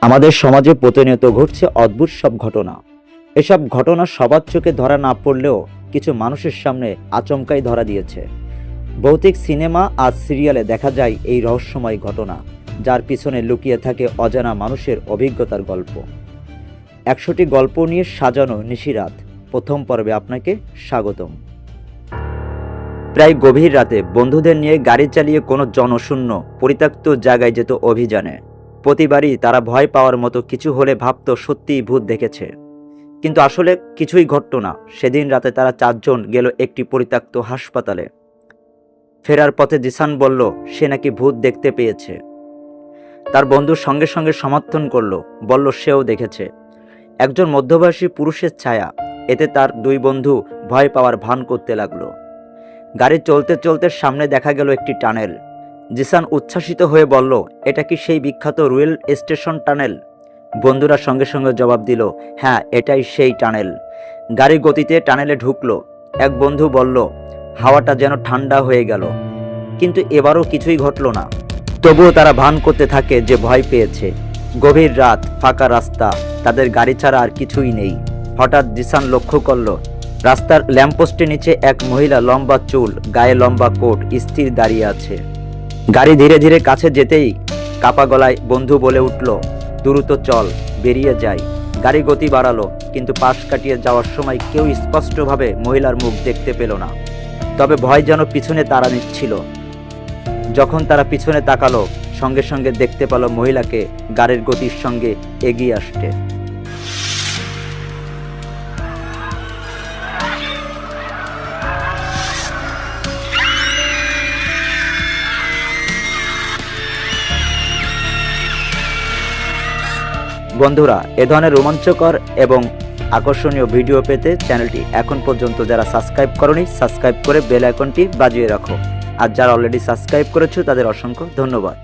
আমাদের সমাজে প্রতিনিয়ত ঘটছে অদ্ভুত সব ঘটনা। এসব ঘটনা সবার চোখে ধরা না পড়লেও কিছু মানুষের সামনে আচমকাই ধরা দিয়েছে। ভৌতিক সিনেমা আর সিরিয়ালে দেখা যায় এই রহস্যময় ঘটনা, যার পিছনে লুকিয়ে থাকে অজানা মানুষের অভিজ্ঞতার গল্প। 100টি গল্প নিয়ে সাজানো নিশিরাত প্রথম পর্বে আপনাকে স্বাগতম। প্রায় গভীর রাতে বন্ধুদের নিয়ে গাড়ি চালিয়ে কোনো জনশূন্য পরিত্যক্ত জায়গায় যেত অভিযানে। প্রতিবারই তারা ভয় পাওয়ার মতো কিছু হলে ভাবত সত্যিই ভূত দেখেছে, কিন্তু আসলে কিছুই ঘটত না। সেদিন রাতে তারা 4 জন গেল একটি পরিত্যক্ত হাসপাতালে। ফেরার পথে জিসান বলল সে নাকি ভূত দেখতে পেয়েছে। তার বন্ধু সঙ্গে সঙ্গে সমর্থন করলো, বলল সেও দেখেছে একজন মধ্যবয়সী পুরুষের ছায়া। এতে তার 2 বন্ধু ভয় পাওয়ার ভান করতে লাগলো। গাড়ি চলতে চলতে সামনে দেখা গেল একটি টানেল। জিসান উচ্ছ্বাসিত হয়ে বলল, এটা কি সেই বিখ্যাত রেল স্টেশন টানেল? বন্ধুরা সঙ্গে সঙ্গে জবাব দিল, হ্যাঁ এটাই সেই টানেল। গাড়ি গতিতে টানেলে ঢুকলো। এক বন্ধু বলল, হাওয়াটা যেন ঠান্ডা হয়ে গেল, কিন্তু এবারও কিছুই ঘটল না। তবুও তারা ভান করতে থাকে যে ভয় পেয়েছে। গভীর রাত, ফাঁকা রাস্তা, তাদের গাড়ি ছাড়া আর কিছুই নেই। হঠাৎ জিসান লক্ষ্য করল রাস্তার ল্যাম্পপোস্টের নিচে এক মহিলা, লম্বা চুল, গায়ে লম্বা কোট, স্থির দাঁড়িয়ে আছে। গাড়ি ধীরে ধীরে কাছে যেতেই কাপা গলায় বন্ধু বলে উঠল, দ্রুত চল, বেরিয়ে যাই। গাড়ি গতি বাড়ালো, কিন্তু পাশ কাটিয়ে যাওয়ার সময় কেউ স্পষ্টভাবে মহিলার মুখ দেখতে পেল না। তবে ভয় যেন পিছনে তাড়া নিচ্ছিল। যখন তারা পিছনে তাকালো, সঙ্গে সঙ্গে দেখতে পেল মহিলাকে গাড়ির গতির সঙ্গে এগিয়ে আসতে। বন্ধুরা, এ ধরনের রোমাঞ্চকর এবং আকর্ষণীয় ভিডিও পেতে চ্যানেলটি এখন পর্যন্ত যারা সাবস্ক্রাইব করনি, সাবস্ক্রাইব করে বেল আইকনটি বাজিয়ে রাখো। আর যারা অলরেডি সাবস্ক্রাইব করেছো তাদের অসংখ্য ধন্যবাদ।